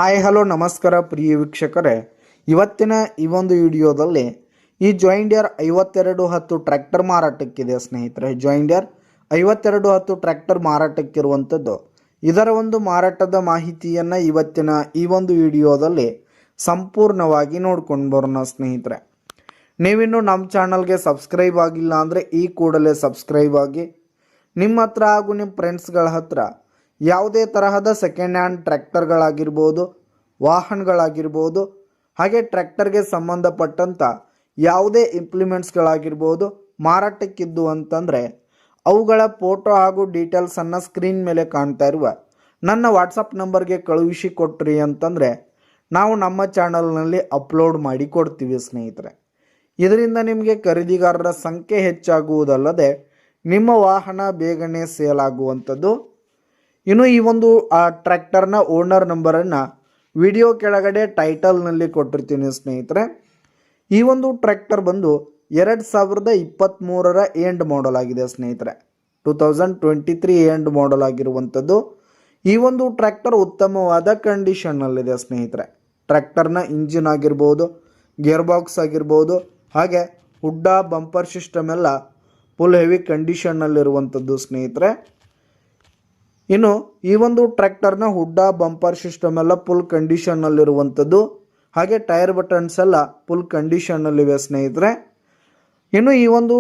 Hi hello ನಮಸ್ಕಾರ ಪ್ರಿಯ ವೀಕ್ಷಕರೇ, ಇವತ್ತಿನ ಈ ಒಂದು ವಿಡಿಯೋದಲ್ಲಿ ಈ ಜಾಯಿಂಡಿಯರ್ 5210 ಟ್ರ್ಯಾಕ್ಟರ್ ಮಾರಾಟಕ್ಕಿದೆ ಸ್ನೇಹಿತರೆ. ಜಾಯಿಂಡಿಯರ್ 5210 ಟ್ರ್ಯಾಕ್ಟರ್ ಮಾರಾಟಕ್ಕಿರುವಂಥದ್ದು. ಇದರ ಒಂದು ಮಾರಾಟದ ಮಾಹಿತಿಯನ್ನು ಇವತ್ತಿನ ಈ ಒಂದು ವಿಡಿಯೋದಲ್ಲಿ ಸಂಪೂರ್ಣವಾಗಿ ನೋಡ್ಕೊಂಡು ಬರೋಣ ಸ್ನೇಹಿತರೆ. ನೀವಿನ್ನು ನಮ್ಮ ಚಾನಲ್ಗೆ ಸಬ್ಸ್ಕ್ರೈಬ್ ಆಗಿಲ್ಲ ಅಂದರೆ ಈ ಕೂಡಲೇ ಸಬ್ಸ್ಕ್ರೈಬ್ ಆಗಿ, ನಿಮ್ಮ ಹತ್ರ ಹಾಗೂ ನಿಮ್ಮ ಫ್ರೆಂಡ್ಸ್ಗಳ ಹತ್ರ ಯಾವುದೇ ತರಹದ ಸೆಕೆಂಡ್ ಹ್ಯಾಂಡ್ ಟ್ರ್ಯಾಕ್ಟರ್ಗಳಾಗಿರ್ಬೋದು, ವಾಹನಗಳಾಗಿರ್ಬೋದು, ಹಾಗೆ ಟ್ರ್ಯಾಕ್ಟರ್ಗೆ ಸಂಬಂಧಪಟ್ಟಂಥ ಯಾವುದೇ ಇಂಪ್ಲಿಮೆಂಟ್ಸ್ಗಳಾಗಿರ್ಬೋದು ಮಾರಾಟಕ್ಕಿದ್ದು ಅಂತಂದರೆ ಅವುಗಳ ಫೋಟೋ ಹಾಗೂ ಡೀಟೇಲ್ಸನ್ನು ಸ್ಕ್ರೀನ್ ಮೇಲೆ ಕಾಣ್ತಾ ಇರುವ ನನ್ನ ವಾಟ್ಸಪ್ ನಂಬರ್ಗೆ ಕಳುಹಿಸಿ ಕೊಟ್ರಿ ಅಂತಂದರೆ ನಾವು ನಮ್ಮ ಚಾನಲ್ನಲ್ಲಿ ಅಪ್ಲೋಡ್ ಮಾಡಿ ಕೊಡ್ತೀವಿ ಸ್ನೇಹಿತರೆ. ಇದರಿಂದ ನಿಮಗೆ ಖರೀದಿಗಾರರ ಸಂಖ್ಯೆ ಹೆಚ್ಚಾಗುವುದಲ್ಲದೆ ನಿಮ್ಮ ವಾಹನ ಬೇಗನೆ ಸೇಲ್ ಆಗುವಂಥದ್ದು. ಇನ್ನು ಈ ಒಂದು ಟ್ರ್ಯಾಕ್ಟರ್ನ ಓನರ್ ನಂಬರನ್ನು ವಿಡಿಯೋ ಕೆಳಗಡೆ ಟೈಟಲ್ನಲ್ಲಿ ಕೊಟ್ಟಿರ್ತೀನಿ ಸ್ನೇಹಿತರೆ. ಈ ಒಂದು ಟ್ರ್ಯಾಕ್ಟರ್ ಬಂದು 2023 ಎಂಡ್ ಮಾಡಲ್ ಆಗಿದೆ ಸ್ನೇಹಿತರೆ. 2023 ಎಂಡ್ ಮಾಡಲ್ ಆಗಿರುವಂಥದ್ದು. ಈ ಒಂದು ಟ್ರ್ಯಾಕ್ಟರ್ ಉತ್ತಮವಾದ ಕಂಡೀಷನ್ನಲ್ಲಿದೆ ಸ್ನೇಹಿತರೆ. ಟ್ರ್ಯಾಕ್ಟರ್ನ ಇಂಜಿನ್ ಆಗಿರ್ಬೋದು, ಗೇರ್ ಬಾಕ್ಸ್ ಆಗಿರ್ಬೋದು, ಹಾಗೆ ಹುಡ್ಡ ಬಂಪರ್ ಸಿಸ್ಟಮ್ ಎಲ್ಲ ಫುಲ್ ಹೆವಿ ಕಂಡೀಷನ್ನಲ್ಲಿರುವಂಥದ್ದು ಸ್ನೇಹಿತರೆ. ಇನ್ನು ಈ ಒಂದು ಟ್ರ್ಯಾಕ್ಟರ್ನ ಹುಡ್ಡ ಬಂಪರ್ ಸಿಸ್ಟಮ್ ಎಲ್ಲ ಫುಲ್ ಕಂಡೀಷನ್ನಲ್ಲಿರುವಂಥದ್ದು, ಹಾಗೆ ಟೈರ್ ಬಟನ್ಸ್ ಎಲ್ಲ ಫುಲ್ ಕಂಡೀಷನ್ನಲ್ಲಿವೆ ಸ್ನೇಹಿತರೆ. ಇನ್ನು ಈ ಒಂದು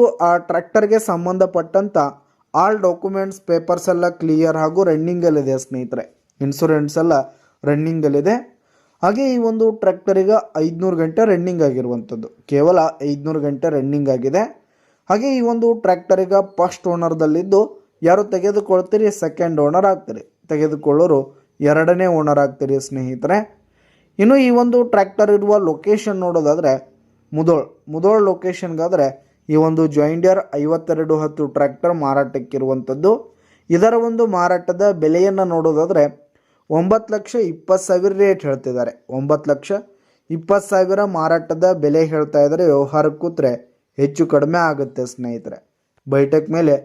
ಟ್ರ್ಯಾಕ್ಟರ್ಗೆ ಸಂಬಂಧಪಟ್ಟಂಥ ಆಲ್ ಡಾಕ್ಯುಮೆಂಟ್ಸ್ ಪೇಪರ್ಸ್ ಎಲ್ಲ ಕ್ಲಿಯರ್ ಹಾಗೂ ರನ್ನಿಂಗಲ್ಲಿದೆ ಸ್ನೇಹಿತರೆ. ಇನ್ಶೂರೆನ್ಸ್ ಎಲ್ಲ ರನ್ನಿಂಗಲ್ಲಿದೆ. ಹಾಗೆ ಈ ಒಂದು ಟ್ರ್ಯಾಕ್ಟರಿಗೆ 500 ಗಂಟೆ ರನ್ನಿಂಗ್ ಆಗಿರುವಂಥದ್ದು, ಕೇವಲ 500 ಗಂಟೆ ರನ್ನಿಂಗ್ ಆಗಿದೆ. ಹಾಗೆ ಈ ಒಂದು ಟ್ರ್ಯಾಕ್ಟರಿಗೆ ಫಸ್ಟ್ ಓನರ್ದಲ್ಲಿದ್ದು ಯಾರು ತೆಗೆದುಕೊಳ್ತೀರಿ ಸೆಕೆಂಡ್ ಓನರ್ ಆಗ್ತೀರಿ, ತೆಗೆದುಕೊಳ್ಳೋರು ಎರಡನೇ ಓನರ್ ಆಗ್ತೀರಿ ಸ್ನೇಹಿತರೆ. ಇನ್ನು ಈ ಒಂದು ಟ್ರ್ಯಾಕ್ಟರ್ ಇರುವ ಲೊಕೇಶನ್ ನೋಡೋದಾದರೆ ಮುದೋಳ್ ಲೊಕೇಶನ್ಗಾದರೆ ಈ ಒಂದು ಜಾಯಿಂಡಿಯರ್ 5210 ಟ್ರ್ಯಾಕ್ಟರ್ ಮಾರಾಟಕ್ಕಿರುವಂಥದ್ದು. ಇದರ ಒಂದು ಮಾರಾಟದ ಬೆಲೆಯನ್ನು ನೋಡೋದಾದರೆ 9,20,000 ರೇಟ್ ಹೇಳ್ತಿದ್ದಾರೆ. 9,20,000 ಮಾರಾಟದ ಬೆಲೆ ಹೇಳ್ತಾ ಇದ್ದಾರೆ. ವ್ಯವಹಾರ ಕೂತ್ರೆ ಹೆಚ್ಚು ಕಡಿಮೆ ಆಗುತ್ತೆ ಸ್ನೇಹಿತರೆ. ಬೈಟಕ್ ಮೇಲೆ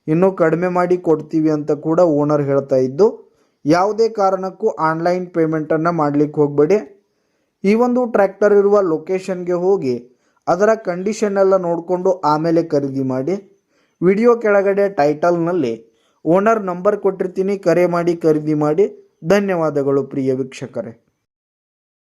ಇನ್ನೂ ಕಡಿಮೆ ಮಾಡಿ ಕೊಡ್ತೀವಿ ಅಂತ ಕೂಡ ಓನರ್ ಹೇಳ್ತಾ ಇದ್ದು, ಯಾವುದೇ ಕಾರಣಕ್ಕೂ ಆನ್ಲೈನ್ ಪೇಮೆಂಟನ್ನು ಮಾಡಲಿಕ್ಕೆ ಹೋಗಬೇಡಿ. ಈ ಒಂದು ಟ್ರ್ಯಾಕ್ಟರ್ ಇರುವ ಲೊಕೇಶನ್ಗೆ ಹೋಗಿ ಅದರ ಕಂಡೀಷನ್ ಎಲ್ಲ ನೋಡಿಕೊಂಡು ಆಮೇಲೆ ಖರೀದಿ ಮಾಡಿ. ವಿಡಿಯೋ ಕೆಳಗಡೆ ಟೈಟಲ್ನಲ್ಲಿ ಓನರ್ ನಂಬರ್ ಕೊಟ್ಟಿರ್ತೀನಿ, ಕರೆ ಮಾಡಿ ಖರೀದಿ ಮಾಡಿ. ಧನ್ಯವಾದಗಳು ಪ್ರಿಯ ವೀಕ್ಷಕರೇ.